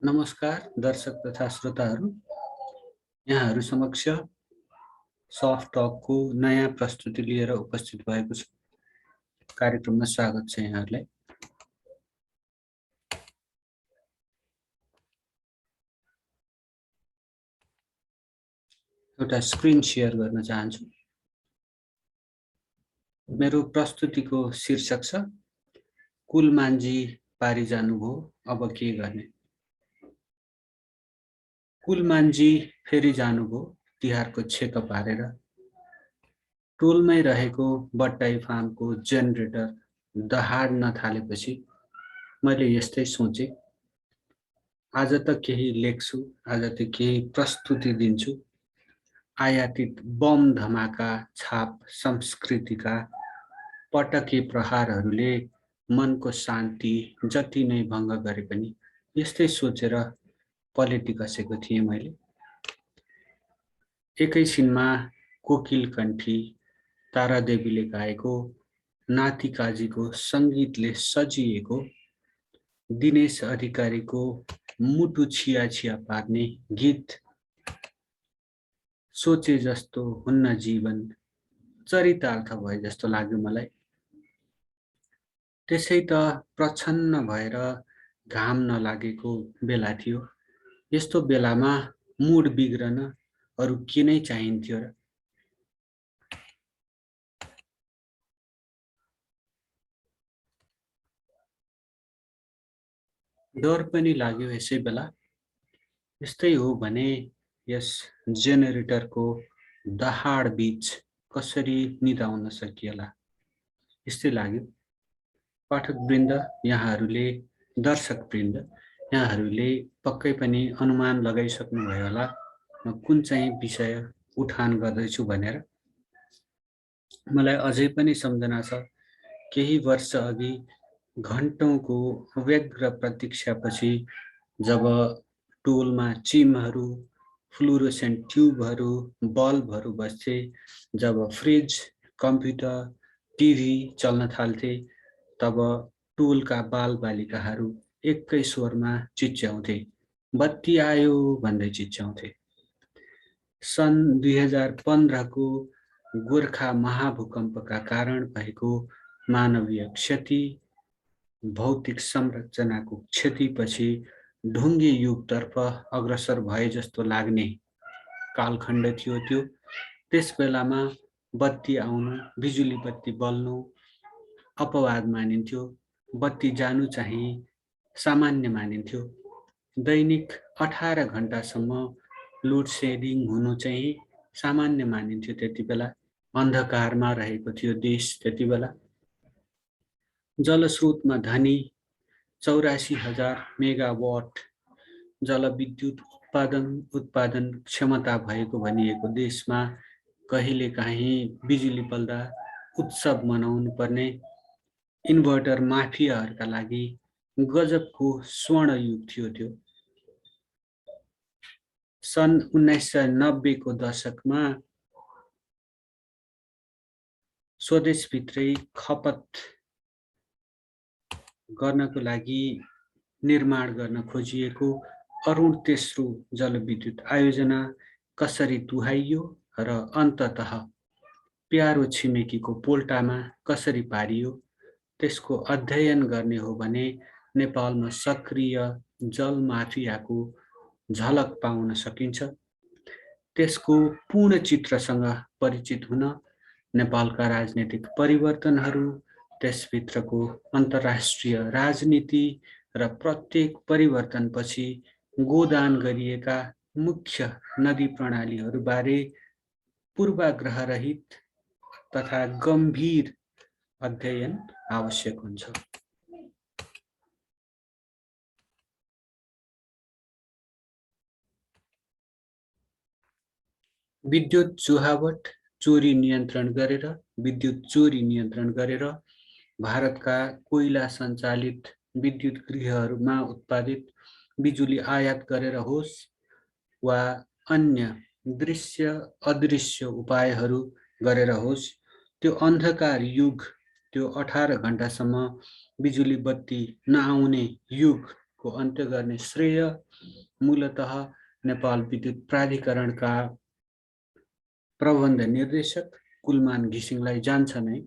नमस्कार दर्शक तथा श्रोताहरू, यहाँहरू समक्ष सफ्ट टकको नयाँ प्रस्तुति लिएर उपस्थित भएको छु। कार्यक्रममा स्वागत छ यहाँहरूलाई। एउटा स्क्रिन शेयर गर्न चाहन्छु। मेरो प्रस्तुतिको शीर्षक छ कुलमान्जी पारी जानुभयो, अब के गर्ने। कुलमान्जी फेरि जानुभयो तिहारको छेक पारेर। टोलमै रहेको बट्टाई फार्मको जेनेरेटर दहाड्न थालेपछि मैले यस्तै सोचे, आज त केही लेख्छु, आज त केही प्रस्तुति दिन्छु। आयातित बम धमाका छाप संस्कृतिका पटके प्रहारहरूले मनको शान्ति जति नै भङ्ग गरे पनि यस्तै सोचेर पलेटी कसेको थिएँ मैले। एकैछिनमा कोकिल कण्ठी तारादेवीले गाएको, नाति काजीको सङ्गीतले सजिएको, दिनेश अधिकारीको मुटु छिया छिया पार्ने गीत, सोचे जस्तो हुन्न जीवन, चरितार्थ भए जस्तो लाग्यो मलाई। त्यसै त प्रछन्न भएर घाम नलागेको बेला थियो। यस्तो बेलामा मुड बिग्रन अरु के नै चाहिन्थ्यो र। डर पनि लाग्यो यसै बेला। यस्तै हो भने यस जेनेरेटरको दहाड बीच कसरी निदाउन सकिएला, यस्तै लाग्यो। पाठकवृन्द, यहाँहरूले, दर्शकवृन्द, यहाँहरूले पक्कै पनि अनुमान लगाइसक्नुभयो होला म कुन चाहिँ विषय उठान गर्दैछु भनेर। मलाई अझै पनि सम्झना छ, केही वर्ष अघि घण्टौंको व्यग्र प्रतीक्षापछि जब टोलमा चिमहरू, फ्लुरोसेन्ट ट्युबहरू, बल्बहरू बस्थे, जब फ्रिज, कम्प्युटर, टिभी चल्न थाल्थे, तब टोलका बालबालिकाहरू एकै स्वरमा चिच्याउँथे, बत्ती आयो भन्दै चिच्याउँथे। सन् 2015 को गोर्खा महाभूकम्पका कारण भएको मानवीय क्षति, भौतिक संरचनाको क्षतिपछि ढुङ्गे युगतर्फ अग्रसर भए जस्तो लाग्ने कालखण्ड थियो त्यो। त्यस बेलामा बत्ती आउनु, बिजुली बत्ती बल्नु अपवाद मानिन्थ्यो, बत्ती जानु चाहिँ सामान्य मानिन्थ्यो। दैनिक 18 घण्टासम्म लोड सेडिङ हुनु चाहिँ सामान्य मानिन्थ्यो त्यति बेला। अन्धकारमा रहेको थियो देश त्यति बेला। जलस्रोतमा धनी 84,000 मेगावाट जलविद्युत उत्पादन क्षमता भएको भनिएको देशमा कहिलेकाहीँ बिजुली बल्दा उत्सव मनाउनु पर्ने इन्भर्टर माफियाहरूका लागि गजबको स्वर्ण युग थियो त्यो। सन् 1990 को दशकमा स्वदेशभित्रै खपत गर्नको लागि निर्माण गर्न खोजिएको अरुण तेस्रो जलविद्युत आयोजना कसरी तुहाइयो र अन्ततः प्यारो छिमेकीको पोल्टामा कसरी पारियो, त्यसको अध्ययन गर्ने हो भने नेपालमा सक्रिय जल माफियाको झलक पाउन सकिन्छ। त्यसको पूर्ण चित्रसँग परिचित हुन नेपालका राजनीतिक परिवर्तनहरू, त्यसभित्रको अन्तर्राष्ट्रिय राजनीति र प्रत्येक परिवर्तनपछि गोदान गरिएका मुख्य नदी प्रणालीहरूबारे पूर्वाग्रहरहित तथा गम्भीर अध्ययन आवश्यक हुन्छ। विद्युत चुहावट चोरी नियन्त्रण गरेर भारतका कोइला सञ्चालित विद्युत गृहहरूमा उत्पादित बिजुली आयात गरेर होस् वा अन्य दृश्य अदृश्य उपायहरू गरेर होस्, त्यो अन्धकार युग, त्यो 18 घण्टासम्म बिजुली बत्ती नआउने युग विद्युतको अन्त्य गर्ने श्रेय मूलतः नेपाल विद्युत प्राधिकरणका प्रबन्ध निर्देशक कुलमान घिसिङलाई जान्छ नै।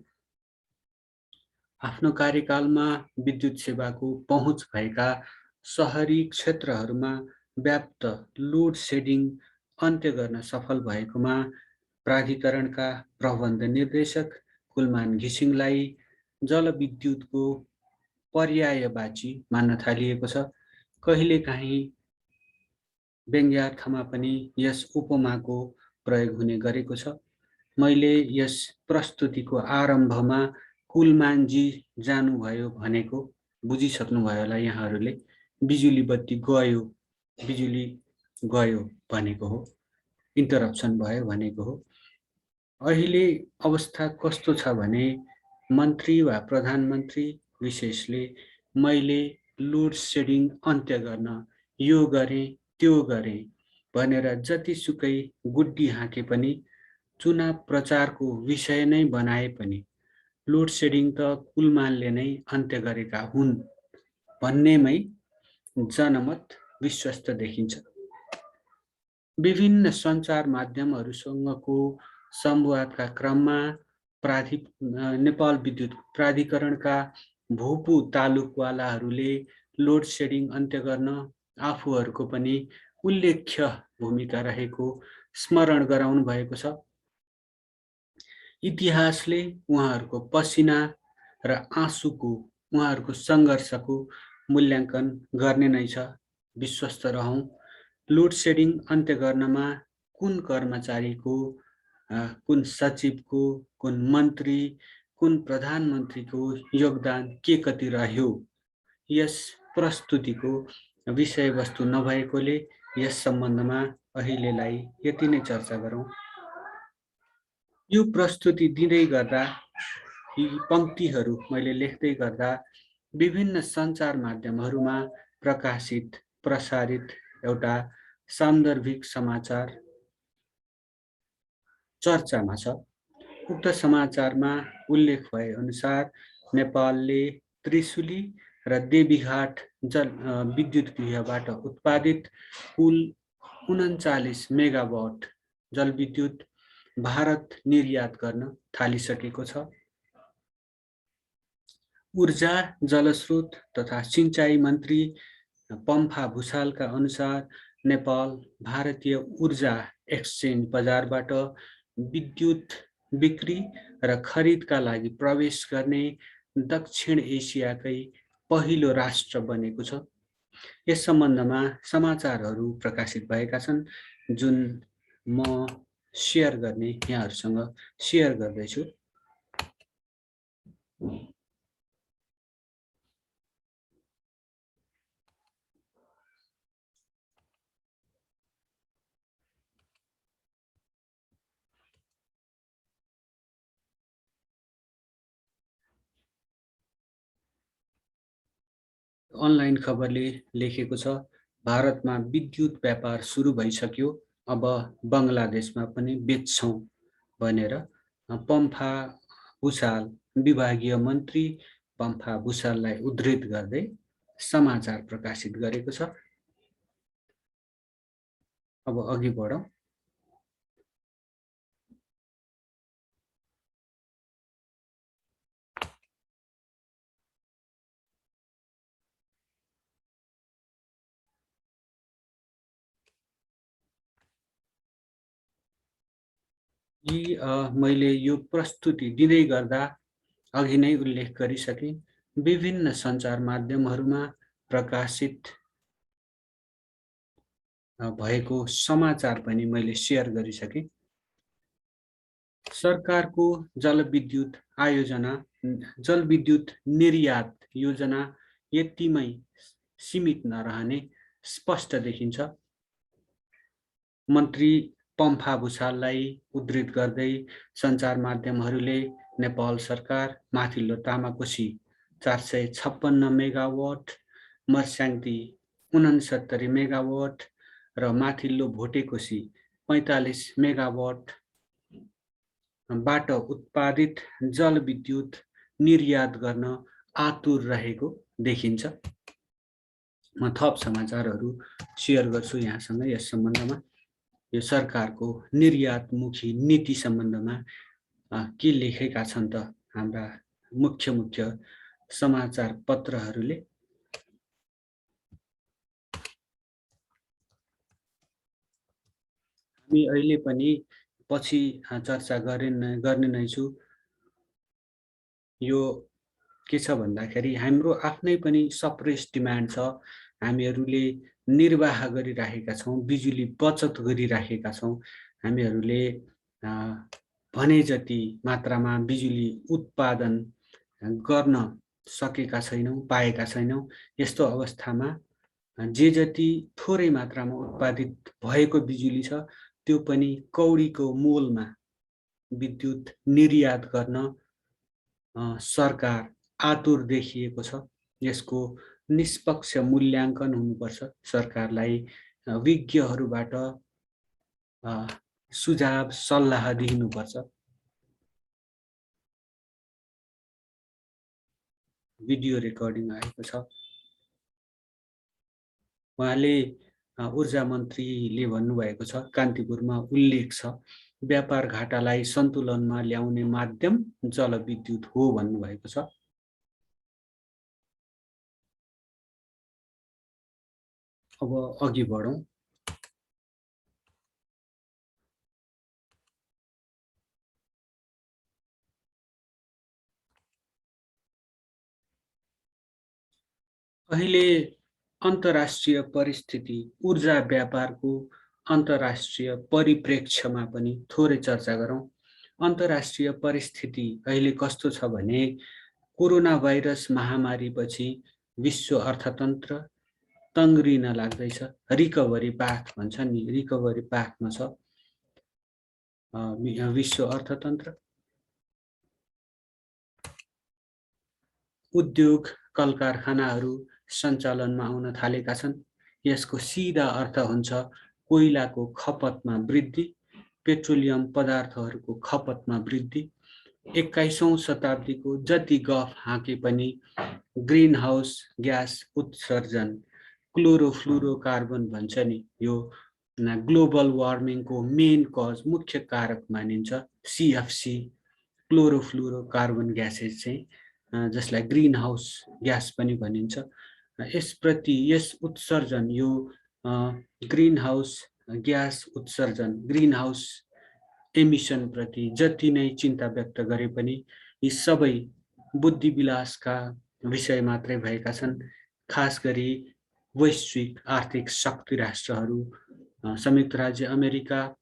आफ्नो कार्यकालमा विद्युत सेवाको पहुँच भएका सहरी क्षेत्रहरूमा व्याप्त लोड सेडिङ अन्त्य गर्न सफल भएकोमा प्राधिकरणका प्रबन्ध निर्देशक कुलमान घिसिङलाई जलविद्युतको पर्यायवाची मान्न थालिएको छ। कहिलेकाहीँ व्यङ्ग्यार्थमा पनि यस उपमाको प्रयोग हुने गरेको छ। मैले यस प्रस्तुतिको आरम्भमा कुलमानजी जानुभयो भनेको बुझिसक्नुभयो होला यहाँहरूले। बिजुली बत्ती गयो, बिजुली गयो भनेको हो, इन्टरप्सन भयो भनेको हो। अहिले अवस्था कस्तो छ भने मन्त्री वा प्रधानमन्त्री विशेषले मैले लोड सेडिङ अन्त्य गर्न यो गरेँ त्यो गरेँ भनेर जतिसुकै गुड्डी हाँके पनि, चुनाव प्रचारको विषय नै बनाए पनि लोड सेडिङ त कुलमानले नै अन्त्य गरेका हुन् भन्नेमै जनमत विश्वस्त देखिन्छ। विभिन्न सञ्चार माध्यमहरूसँगको संवादका क्रममा नेपाल विद्युत प्राधिकरणका भूपू तालुकवालाहरूले लोड सेडिङ अन्त्य गर्न आफूहरूको पनि उल्लेख्य भूमिका रहेको स्मरण गराउनु भएको छ। इतिहासले उहाँहरूको पसिना र आँसुको, उहाँहरूको सङ्घर्षको मूल्याङ्कन गर्ने नै छ। विश्वस्त रहौं, लोड सेडिङ अन्त्य गर्नमा कुन कर्मचारीको, कुन सचिवको, कुन मन्त्री, कुन प्रधानमन्त्रीको योगदान के कति रह्यो, यस प्रस्तुतिको विषयवस्तु नभएकोले यस सम्बन्धमा अहिलेलाई यति नै चर्चा गरौँ। यो प्रस्तुति दिँदै गर्दा, यी पंक्तिहरू मैले लेख्दै गर्दा विभिन्न सञ्चार माध्यमहरूमा प्रकाशित प्रसारित एउटा सान्दर्भिक समाचार चर्चामा छ। उक्त समाचारमा उल्लेख भए अनुसार नेपालले त्रिशुली र देवीघाट विद्युत गृहबाट उत्पादित कुल 39 मेगावाट जलविद्युत भारत निर्यात गर्न थालिसकेको छ। ऊर्जा, जलस्रोत तथा सिंचाई मन्त्री पम्फा भुसालका अनुसार नेपाल भारतीय ऊर्जा एक्सचेन्ज बजारबाट विद्युत बिक्री र खरिदका लागि प्रवेश गर्ने दक्षिण एसियाकै पहिलो राष्ट्र बनेको छ। यस सम्बन्धमा समाचारहरू प्रकाशित भएका छन्, जुन म शेयर गर्ने यहाँहरूसँग शेयर गर्दैछु। अनलाइन खबरले लेखेको छ, भारतमा विद्युत व्यापार सुरु भइसक्यो, अब बङ्गलादेशमा पनि बेच्छौं भनेर पम्फा भुसाल, विभागीय मन्त्री पम्फा भुसाललाई उद्धृत गर्दै समाचार प्रकाशित गरेको छ। अब अघि बढौं। मैले यो प्रस्तुति दिँदै गर्दा अघि नै उल्लेख गरिसके, विभिन्न सञ्चार माध्यमहरूमा प्रकाशित भएको समाचार पनि मैले शेयर गरिसके। सरकारको जलविद्युत आयोजना, जलविद्युत निर्यात योजना यतिमै सीमित नरहने स्पष्ट देखिन्छ। मन्त्री पम्फा भुसाललाई उद्धृत गर्दै सञ्चार माध्यमहरूले नेपाल सरकार माथिल्लो तामाकोशी 456 मेगावाट, मर्स्याङ्ती 69 मेगावाट र माथिल्लो भोटेकोशी 45 मेगावाट बाट उत्पादित जलविद्युत निर्यात गर्न आतुर रहेको देखिन्छ। म थप समाचारहरू सेयर गर्छु यहाँसँग यस सम्बन्धमा। यो सरकारको निर्यातमुखी नीति सम्बन्धमा के लेखेका छन् त हाम्रा मुख्य मुख्य समाचार पत्रहरूले। हामी अहिले पनि पछि चर्चा गर्ने नै छु। यो के छ भन्दाखेरि हाम्रो आफ्नै पनि सप्रेस डिमान्ड छ। हामीहरूले निर्वाह गरिराखेका छौँ, बिजुली बचत गरिराखेका छौँ। हामीहरूले भने जति मात्रामा बिजुली उत्पादन गर्न सकेका छैनौँ, पाएका छैनौँ। यस्तो अवस्थामा जे जति थोरै मात्रामा उत्पादित भएको बिजुली छ त्यो पनि कौडीको मोलमा विद्युत निर्यात गर्न सरकार आतुर देखिएको छ। यसको निष्पक्ष मूल्याङ्कन हुनुपर्छ। सरकारलाई विज्ञहरूबाट सुझाव सल्लाह दिनुपर्छ। भिडियो रेकर्डिङ आएको छ। उहाँले ऊर्जा मन्त्रीले भन्नुभएको छ, कान्तिपुरमा उल्लेख छ, व्यापार घाटालाई सन्तुलनमा ल्याउने माध्यम जलविद्युत हो भन्नुभएको छ। अब अघि बढौँ। अहिले अन्तर्राष्ट्रिय परिस्थिति, ऊर्जा व्यापारको अन्तर्राष्ट्रिय परिप्रेक्ष्यमा पनि थोरै चर्चा गरौँ। अन्तर्राष्ट्रिय परिस्थिति अहिले कस्तो छ भने कोरोना भाइरस महामारीपछि विश्व अर्थतन्त्र तङ्ग्रिन लाग्दैछ। रिकभरी पाथ भन्छ नि, रिकभरी पाथमा छ विश्व अर्थतन्त्र। उद्योग कल कारखानाहरू सञ्चालनमा आउन थालेका छन्। यसको सिधा अर्थ हुन्छ कोइलाको खपतमा वृद्धि, पेट्रोलियम पदार्थहरूको खपतमा वृद्धि। 21औं शताब्दीको जति गफ हाँके पनि ग्रीन हाउस ग्यास उत्सर्जन, क्लोरोफ्लोरोकार्बन भन्छ नि, यो ग्लोबल वार्मिङको मेन कज, मुख्य कारक मानिन्छ। CFC क्लोरोफ्लोरोकार्बन ग्यासेस चाहिँ, जसलाई ग्रीन हाउस ग्यास पनि भनिन्छ, यसप्रति यस उत्सर्जन, यो ग्रीन हाउस ग्यास उत्सर्जन, ग्रीन हाउस एमिसन प्रति जति नै चिन्ता व्यक्त गरे पनि यी सबै बुद्धिविलासका विषय मात्रै भएका छन्। खास गरी वैश्विक आर्थिक शक्ति राष्ट्रहरू, संयुक्त राज्य अमेरिका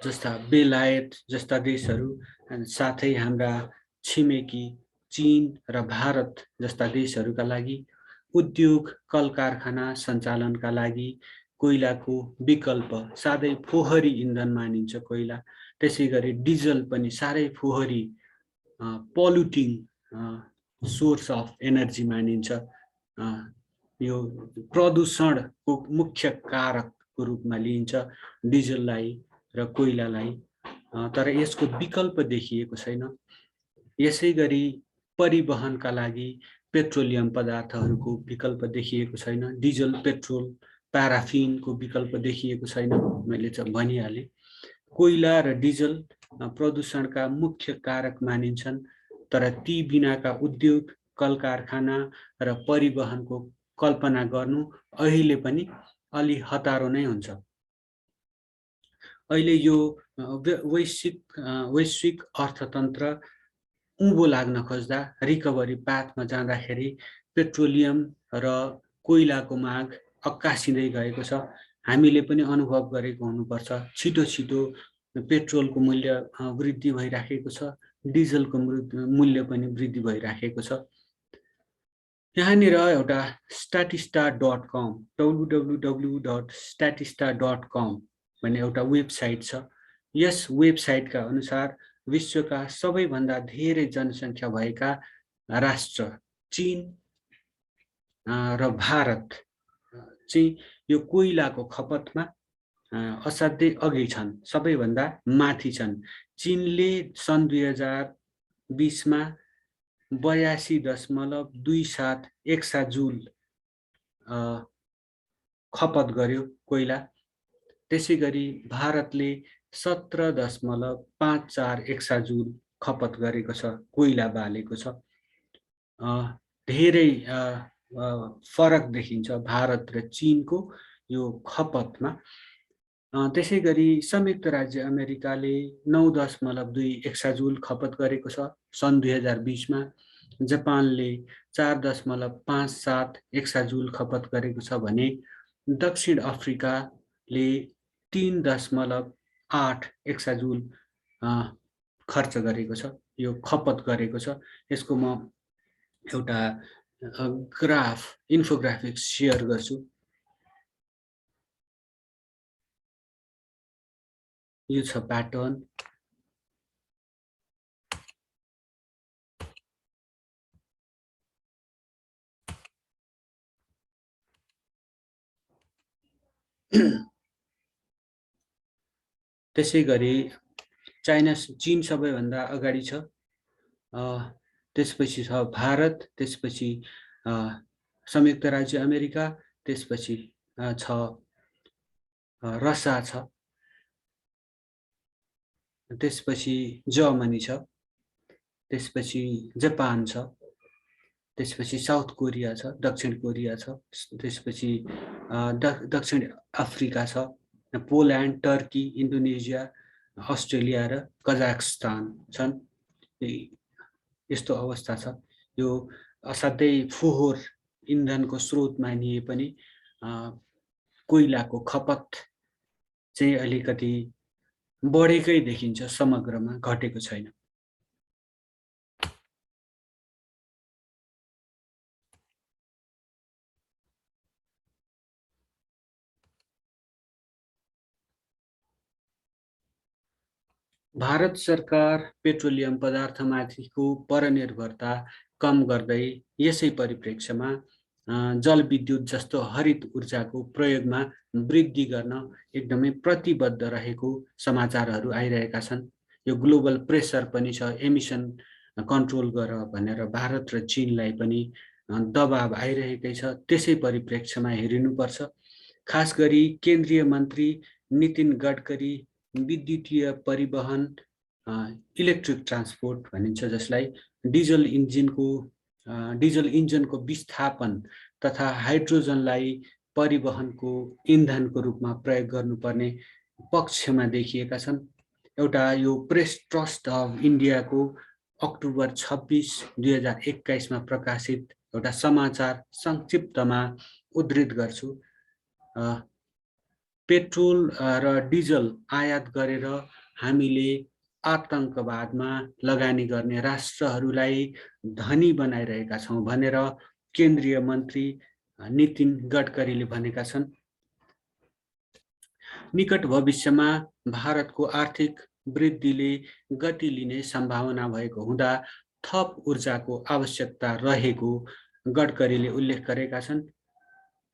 जस्ता, बेलायत जस्ता देशहरू, साथै हाम्रा छिमेकी चीन र भारत जस्ता देशहरूका लागि उद्योग कल कारखाना सञ्चालनका लागि कोइलाको विकल्प साह्रै फोहोरी इन्धन मानिन्छ कोइला। त्यसै गरी डिजल पनि साह्रै फोहोरी पोल्युटिङ सोर्स अफ एनर्जी मानिन्छ। यो प्रदूषणको मुख्य कारकको रूपमा लिइन्छ डिजललाई र कोइलालाई, तर यसको विकल्प देखिएको छैन। यसै गरी परिवहनका लागि पेट्रोलियम पदार्थहरूको विकल्प देखिएको छैन। डिजल, पेट्रोल, प्याराफिनको विकल्प देखिएको छैन। मैले चाहिँ भनिहालेँ, कोइला र डिजल प्रदूषणका मुख्य कारक मानिन्छन्, तर ती बिनाका उद्योग कल कारखाना र परिवहनको कल्पना गर्नु अहिले पनि अलि हतारो नै हुन्छ। अहिले यो वैश्विक अर्थतन्त्र उँभो लाग्न खोज्दा, रिकभरी पाथमा जाँदाखेरि पेट्रोलियम र कोइलाको माग अक्कासिँदै गएको छ। हामीले पनि अनुभव गरेको हुनुपर्छ। छिटो छिटो पेट्रोलको मूल्य वृद्धि भइराखेको छ, डिजलको मूल्य पनि वृद्धि भइराखेको छ। यहाँनिर एउटा statista.com, www.statista.com भन्ने एउटा वेबसाइट छ। यस वेबसाइटका अनुसार विश्वका सबैभन्दा धेरै जनसङ्ख्या भएका राष्ट्र चीन र भारत चाहिँ यो कोइलाको खपतमा असाध्यै अघि छन्, सबैभन्दा माथि छन्। चीनले सन् 2020 मा 82.27 एक्साजुल खपत गर्यो कोइला। त्यसैगरी भारतले 17.54 एक्साजुल खपत गरेको छ, कोइला बालेको छ। धेरै फरक देखिन्छ भारत र चीनको यो खपतमा। त्यसैगरी संयुक्त राज्य अमेरिकाले 9.2 एक्साजुल खपत गरेको छ सन् 2020 मा। जापानले 4.57 एक्साजुल खपत गरेको छ भने दक्षिण अफ्रिकाले 3.8 एक्साजुल खर्च गरेको छ, यो खपत गरेको छ। यसको म एउटा ग्राफ इन्फोग्राफिक्स शेयर गर्छु। यो छ प्याटर्न। त्यसैगरी चीन सबैभन्दा अगाडि छ, त्यसपछि छ भारत, त्यसपछि संयुक्त राज्य अमेरिका, त्यसपछि छ रसिया छ, त्यसपछि जर्मनी छ, त्यसपछि जापान छ, त्यसपछि साउथ कोरिया छ, दक्षिण कोरिया छ, त्यसपछि दक्षिण अफ्रिका छ, पोल्यान्ड, टर्की, इन्डोनेसिया, अस्ट्रेलिया र कजाकस्तान छन्। यस्तो अवस्था छ। यो असाध्यै फोहोर इन्धनको स्रोत मानिए पनि कोइलाको खपत चाहिँ अलिकति बढेकै देखिन्छ, समग्रमा घटेको छैन। भारत सरकार पेट्रोलियम पदार्थमाथिको परनिर्भरता कम गर्दै यसै परिप्रेक्ष्यमा जलविद्युत जस्तो हरित ऊर्जाको प्रयोगमा वृद्धि गर्न एकदमै प्रतिबद्ध रहेको समाचारहरू आइरहेका छन्। यो ग्लोबल प्रेसर पनि छ, एमिसन कन्ट्रोल गर भनेर भारत र चीनलाई पनि दबाब आइरहेकै छ। त्यसै परिप्रेक्ष्यमा हेरिनुपर्छ। खास गरी केन्द्रीय मन्त्री नितिन गडकरी विद्युतीय परिवहन, इलेक्ट्रिक ट्रान्सपोर्ट भनिन्छ जसलाई, डिजल इन्जिनको विस्थापन तथा हाइड्रोजनलाई परिवहनको इन्धनको रूपमा प्रयोग गर्नुपर्ने पक्षमा देखिएका छन्। एउटा यो प्रेस ट्रस्ट अफ इन्डियाको अक्टोबर 26, 2021 मा प्रकाशित एउटा समाचार संक्षिप्तमा उद्धृत गर्छु। पेट्रोल र डिजल आयात गरेर हामीले आतंकवादमा लगानी गर्ने राष्ट्रहरूलाई धनी बनाइरहेका छौं भनेर केन्द्रीय मन्त्री नितिन गडकरीले भनेका छन्। निकट भविष्यमा भारतको आर्थिक वृद्धिले गति लिने सम्भावना भएको हुँदा थप ऊर्जाको आवश्यकता रहेको गडकरीले उल्लेख गरेका छन्।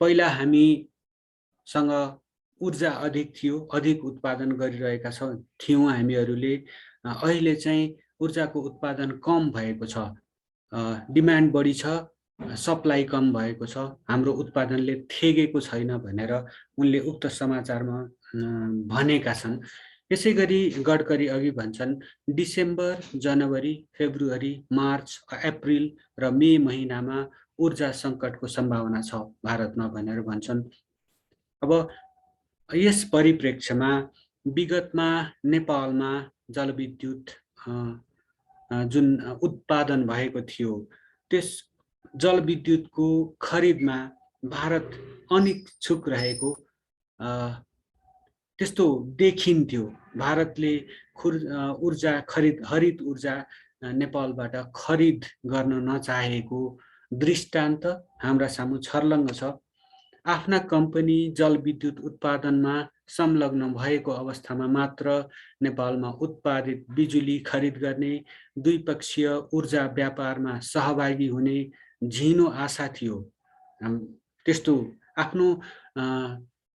पहिला हामीसँग ऊर्जा अधिक थियो, अधिक उत्पादन गरिरहेका थियौं हामीहरूले। अहिले चाहिँ ऊर्जाको उत्पादन कम भएको छ, डिमान्ड बढी छ, सप्लाई कम भएको छ, हाम्रो उत्पादनले थेगेको छैन भनेर उनले उक्त समाचारमा भनेका छन्। यसैगरी गडकरी अघि भन्छन्, डिसेम्बर, जनवरी, फेब्रुअरी, मार्च, अप्रिल र मे महिनामा ऊर्जा सङ्कटको सम्भावना छ भारतमा भनेर भन्छन्। अब यस परिप्रेक्ष्यमा विगतमा नेपालमा जलविद्युत जुन उत्पादन भएको थियो, त्यस जलविद्युतको खरिदमा भारत अनिच्छुक रहेको त्यस्तो देखिन्थ्यो। भारतले हरित ऊर्जा नेपालबाट खरिद गर्न नचाहेको दृष्टान्त हाम्रा सामु छर्लङ्ग छ। आफ्ना कम्पनी जलविद्युत उत्पादनमा संलग्न भएको अवस्थामा मात्र नेपालमा उत्पादित बिजुली खरिद गर्ने, द्विपक्षीय ऊर्जा व्यापारमा सहभागी हुने झिनो आशा थियो। त्यस्तो आफ्नो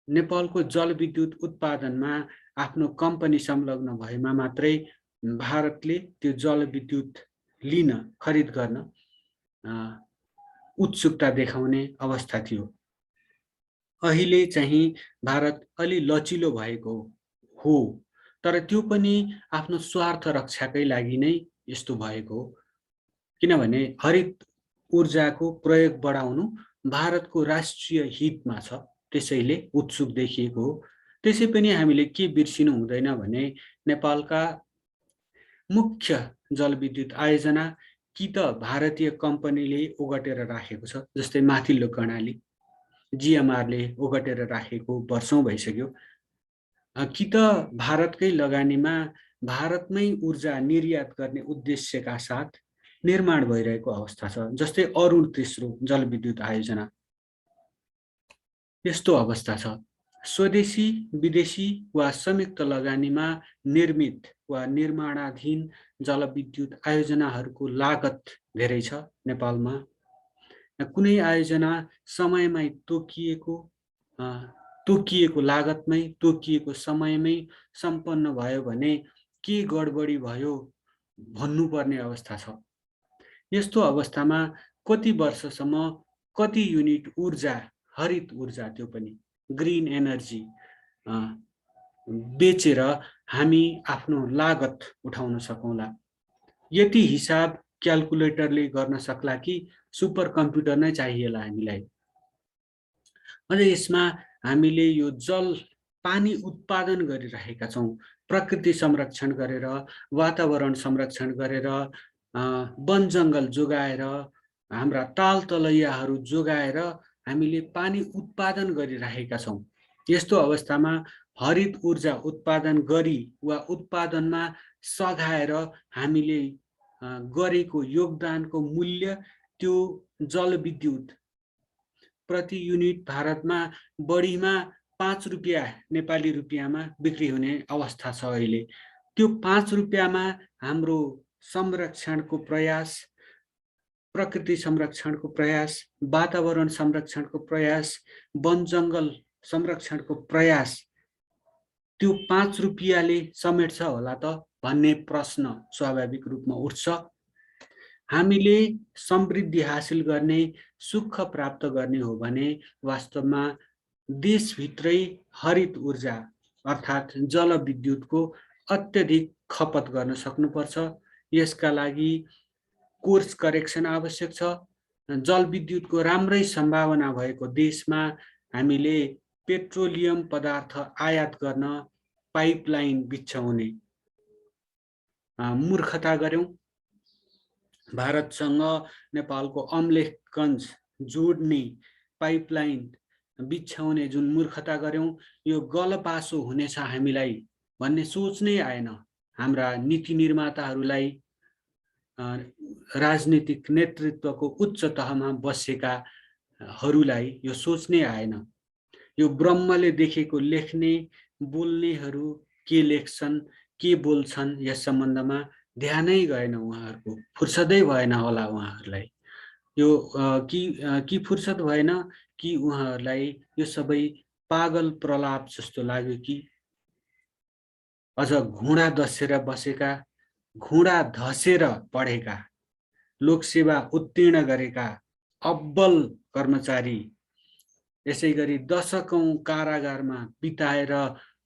नेपालको जलविद्युत उत्पादनमा आफ्नो कम्पनी संलग्न भएमा मात्रै भारतले त्यो जलविद्युत लिन, खरिद गर्न उत्सुकता देखाउने अवस्था थियो। अहिले चाहिँ भारत अलि लचिलो भएको हो, तर त्यो पनि आफ्नो स्वार्थ रक्षाकै लागि नै यस्तो भएको हो। किनभने हरित ऊर्जाको प्रयोग बढाउनु भारतको राष्ट्रिय हितमा छ, त्यसैले उत्सुक देखिएको हो। त्यसै पनि हामीले के बिर्सिनु हुँदैन भने नेपालका मुख्य जलविद्युत आयोजना कि त भारतीय कम्पनीले ओगटेर राखेको छ, जस्तै माथिल्लो कर्णाली जिएमआरले ओगटेर राखेको वर्षौं भइसक्यो, कि त भारतकै लगानीमा भारतमै ऊर्जा निर्यात गर्ने उद्देश्यका साथ निर्माण भइरहेको अवस्था छ, जस्तै अरुण तेस्रो जलविद्युत आयोजना। यस्तो अवस्था छ। स्वदेशी विदेशी वा संयुक्त लगानीमा निर्मित वा निर्माणाधीन जलविद्युत आयोजनाहरूको लागत धेरै छ नेपालमा। कुनै आयोजना समयमै तोकिएको लागतमै तोकिएको समयमै सम्पन्न भयो भने के गडबडी भयो भन्नुपर्ने अवस्था छ। यस्तो अवस्थामा कति वर्षसम्म कति युनिट ऊर्जा, हरित ऊर्जा, त्यो पनि ग्रीन एनर्जी बेचेर हामी आफ्नो लागत उठाउन सकौँला? यति हिसाब क्याल्कुलेटरले गर्न सक्ला कि सुपर कम्प्युटर नै चाहिएला हामीलाई? अझ यसमा हामीले यो जल पानी उत्पादन गरिरहेका छौँ, प्रकृति संरक्षण गरेर, वातावरण संरक्षण गरेर, वन जङ्गल जोगाएर, हाम्रा ताल तलैयाहरू जोगाएर हामीले पानी उत्पादन गरिरहेका छौँ। यस्तो अवस्थामा हरित ऊर्जा उत्पादन गरी वा उत्पादनमा सघाएर हामीले गरेको योगदानको मूल्य त्यो जलविद्युत प्रति युनिट भारतमा बढीमा 5 रुपियाँ नेपाली रुपियाँमा बिक्री हुने अवस्था छ अहिले। त्यो 5 रुपियाँमा हाम्रो संरक्षणको प्रयास, प्रकृति संरक्षणको प्रयास, वातावरण संरक्षणको प्रयास, वन जङ्गल संरक्षणको प्रयास त्यो 5 रुपियाँले समेट्छ होला त भन्ने प्रश्न स्वाभाविक रूपमा उठ्छ। हामीले समृद्धि हासिल गर्ने, सुख प्राप्त गर्ने हो भने वास्तवमा देशभित्रै हरित ऊर्जा अर्थात् जलविद्युतको अत्यधिक खपत गर्न सक्नुपर्छ। यसका लागि कोर्स करेक्सन आवश्यक छ। जलविद्युतको राम्रै सम्भावना भएको देशमा हामीले पेट्रोलियम पदार्थ आयात गर्न पाइपलाइन बिछ्याउने मूर्खता गर्यौं। भारतसँग नेपालको अमलेखगञ्ज जोड्ने पाइपलाइन बिछ्याउने जुन मूर्खता गर्यौं, यो गलपासो हुनेछ हामीलाई भन्ने सोच नै आएन। हाम्रा नीति निर्माताहरूलाई, राजनीतिक नेतृत्वको उच्च तहमा बसेकाहरूलाई यो सोच नै आएन। यो ब्रह्मले देखेको लेख्ने बोल्नेहरू के लेख्छन्, के बोल्छन्, यस सम्बन्धमा ध्यानै गएन उहाँहरूको, फुर्सदै भएन होला उहाँहरूलाई। यो कि फुर्सद भएन कि उहाँहरूलाई यो सबै पागल प्रलाप जस्तो लाग्यो कि अझ घुँडा धसेर बसेका, घुँडा धसेर पढेका, लोकसेवा उत्तीर्ण गरेका अब्बल कर्मचारी, यसै गरी दशकौं कारागारमा बिताएर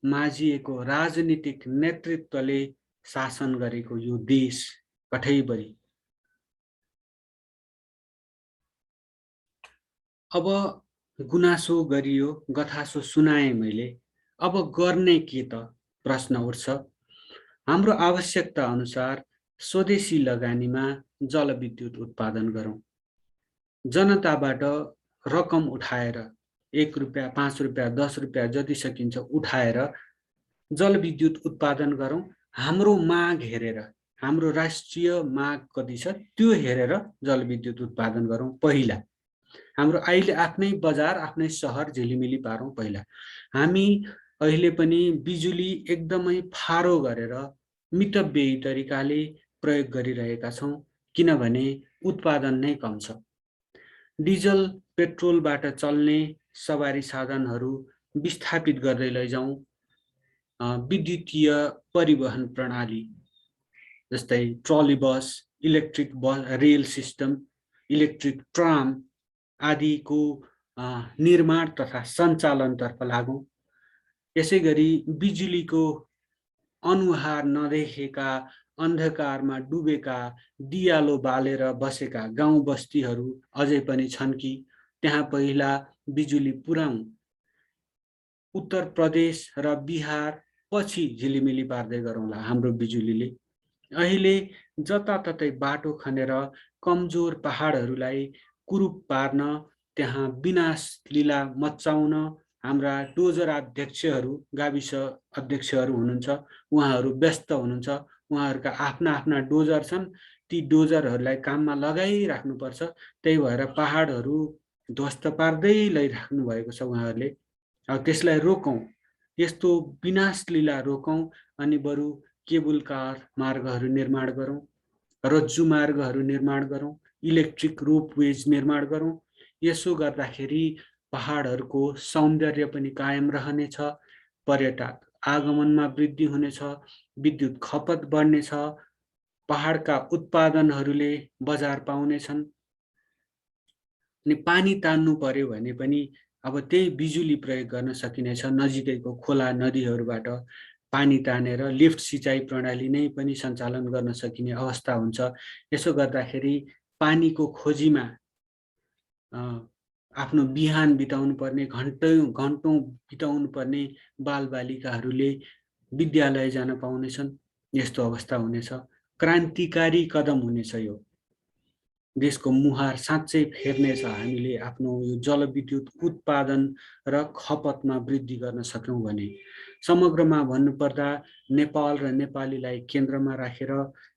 माझिएको राजनीतिक नेतृत्वले शासन गरेको यो देश कठैबरी अब गुनासो गरियो, गथासो सुनाए मैले, अब गर्ने के त प्रश्न उठ्छ। हाम्रो आवश्यकता अनुसार स्वदेशी लगानीमा जलविद्युत उत्पादन गरौँ। जनताबाट रकम उठाएर 1 रुपियाँ, 5 रुपियाँ, 10 रुपियाँ जति सकिन्छ उठाएर जलविद्युत उत्पादन गरौँ। हाम्रो माग हेरेर, हाम्रो राष्ट्रिय माग कति छ त्यो हेरेर जलविद्युत उत्पादन गरौँ। पहिला हाम्रो अहिले आफ्नै बजार, आफ्नै सहर झिलिमिली पारौँ। पहिला हामी अहिले पनि बिजुली एकदमै फारो गरेर मितव्ययी तरिकाले प्रयोग गरिरहेका छौँ, किनभने उत्पादन नै कम छ। डिजल पेट्रोलबाट चल्ने सवारी साधनहरू विस्थापित गर्दै लैजाउँ। विद्युतीय परिवहन प्रणाली जस्तै trolley bus, electric bus, rail system, electric tram आदिको निर्माण तथा सञ्चालनतर्फ लागौँ। यसैगरी बिजुलीको अनुहार नदेखेका, अन्धकारमा डुबेका, दियालो बालेर बसेका गाउँ बस्तीहरू अझै पनि छन् कि त्यहाँ पहिला बिजुली पुर्याउँ। उत्तर प्रदेश र बिहार पछि झिलिमिली पार्दै गरौँला हाम्रो बिजुलीले। अहिले जताततै बाटो खनेर कमजोर पहाडहरूलाई कुरूप पार्न, त्यहाँ विनाश लीला मचाउन हाम्रा डोजर अध्यक्षहरू, गाविस अध्यक्षहरू हुनुहुन्छ, उहाँहरू व्यस्त हुनुहुन्छ। उहाँहरूका आफ्ना आफ्ना डोजर छन्, ती डोजरहरूलाई काममा लगाइराख्नुपर्छ। त्यही भएर पहाडहरू ध्वस्त पार्दै लैराख्नु भएको छ उहाँहरूले। अब त्यसलाई रोकौँ, यस्तो विनाश लीला रोकौँ अनि बरु केबुल कार मार्गहरू निर्माण गरौँ, रज्जु मार्गहरू निर्माण गरौँ, इलेक्ट्रिक रोपवेज निर्माण गरौँ। यसो गर्दाखेरि पहाडहरूको सौन्दर्य पनि कायम रहनेछ, पर्यटक आगमनमा वृद्धि हुनेछ, विद्युत खपत बढ्नेछ, पहाडका उत्पादनहरूले बजार पाउनेछन्। अनि पानी तान्नु पर्यो भने पनि अब त्यही बिजुली प्रयोग गर्न सकिनेछ। नजिकैको खोला नदीहरूबाट पानी तानेर लिफ्ट सिँचाइ प्रणाली नै पनि सञ्चालन गर्न सकिने अवस्था हुन्छ। यसो गर्दाखेरि पानीको खोजीमा आफ्नो बिहान बिताउनु पर्ने, घन्टौँ बिताउनु पर्ने बालबालिकाहरूले विद्यालय जान पाउनेछन्। यस्तो अवस्था हुनेछ। क्रान्तिकारी कदम हुनेछ यो। देशको मुहार साँच्चै फेर्नेछ हामीले आफ्नो यो जलविद्युत उत्पादन र खपतमा वृद्धि गर्न सक्यौँ भने। समग्रमा भन्नुपर्दा नेपाल र नेपालीलाई केन्द्रमा राखेर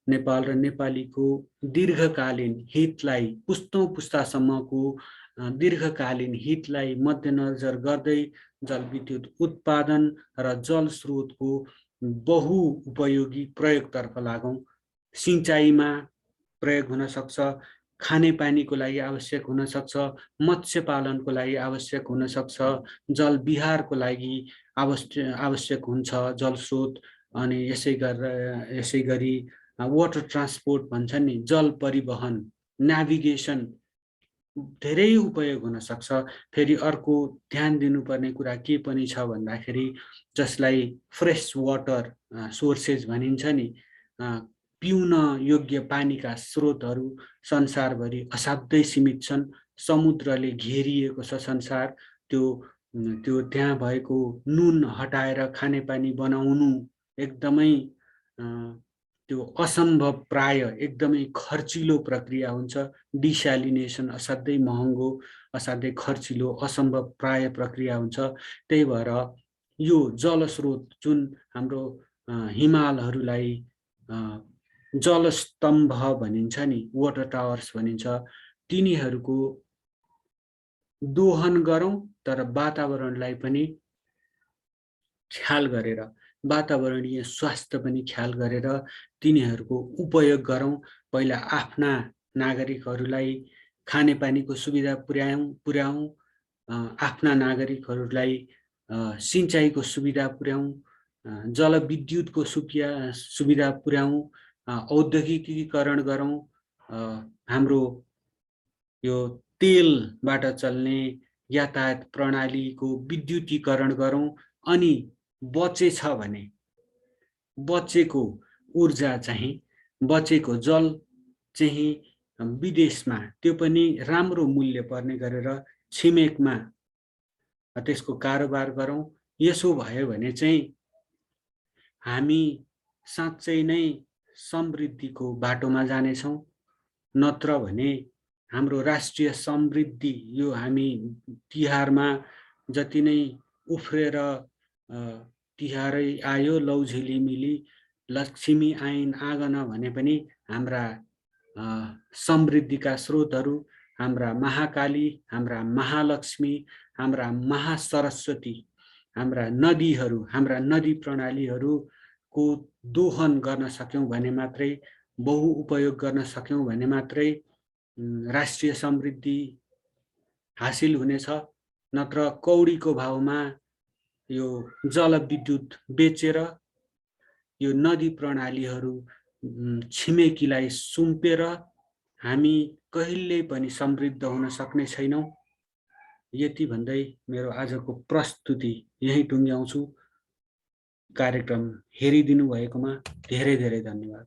नेपाल र नेपालीको दीर्घकालीन हितलाई, पुस्तौँ पुस्तासम्मको दीर्घकालीन हितलाई मध्यनजर गर्दै जलविद्युत उत्पादन र जल स्रोतको बहुउपयोगी प्रयोगतर्फ लागौँ। सिँचाइमा प्रयोग हुन सक्छ, खानेपानीको लागि आवश्यक हुन सक्छ, मत्स्य पालनको लागि आवश्यक हुन सक्छ, जल विहारको लागि आवश्यक हुन्छ जल स्रोत। अनि यसै गरी वाटर ट्रान्सपोर्ट भन्छ नि, जल परिवहन, नेभिगेसन धेरै उपयोग हुन सक्छ। फेरि अर्को ध्यान दिनुपर्ने कुरा के पनि छ भन्दाखेरि जसलाई फ्रेस वाटर सोर्सेज भनिन्छ नि, पिउन योग्य पानीका स्रोतहरू संसारभरि असाध्यै सीमित छन्। समुद्रले घेरिएको छ संसार। त्यो त्यहाँ भएको नुन हटाएर खानेपानी बनाउनु एकदमै त्यो असम्भव, प्राय एकदमै खर्चिलो प्रक्रिया हुन्छ। डिस्यालिनेसन असाध्यै महँगो, असाध्यै खर्चिलो, असम्भव प्राय प्रक्रिया हुन्छ। त्यही भएर यो जलस्रोत जुन हाम्रो हिमालहरूलाई जलस्तम्भ भनिन्छ नि, वाटर टावर्स भनिन्छ, तिनीहरूको दोहन गरौँ, तर वातावरणलाई पनि ख्याल गरेर, वातावरणीय स्वास्थ्य पनि ख्याल गरेर तिनीहरूको उपयोग गरौँ। पहिला आफ्ना नागरिकहरूलाई खानेपानीको सुविधा पुर्याउँ, आफ्ना नागरिकहरूलाई सिँचाइको सुविधा पुर्याउँ, जलविद्युतको सुविधा पुर्याउँ, औद्योगिकीकरण गरौँ, हाम्रो यो तेलबाट चल्ने यातायात प्रणालीको विद्युतीकरण गरौँ। अनि बचेछ भने बचेको ऊर्जा चाहिँ, बचेको जल चाहिँ विदेशमा त्यो पनि राम्रो मूल्य पर्ने गरेर छिमेकमा त्यसको कारोबार गरौँ। यसो भयो भने चाहिँ हामी साँच्चै नै समृद्धिको बाटोमा जानेछौँ। नत्र भने हाम्रो राष्ट्रिय समृद्धि, यो हामी तिहारमा जति नै उफ्रेर तिहारै आयो लौ झिलिमिली लक्ष्मी आइन् आँगन भने पनि हाम्रा समृद्धिका स्रोतहरू, हाम्रा महाकाली, हाम्रा महालक्ष्मी, हाम्रा महासरस्वती, हाम्रा नदीहरू, हाम्रा नदी प्रणालीहरूको दोहन गर्न सक्यौँ भने मात्रै, बहुउपयोग गर्न सक्यौँ भने मात्रै राष्ट्रिय समृद्धि हासिल हुनेछ। नत्र कौडीको भावमा यो जलविद्युत बेचेर यो नदी प्रणालीहरू छिमेकीलाई सुम्पेर हामी कहिल्यै पनि समृद्ध हुन सक्ने छैनौँ। यति भन्दै मेरो आजको प्रस्तुति यही टुङ्ग्याउँछु। कार्यक्रम हेरिदिनु भएकोमा धेरै धेरै धन्यवाद।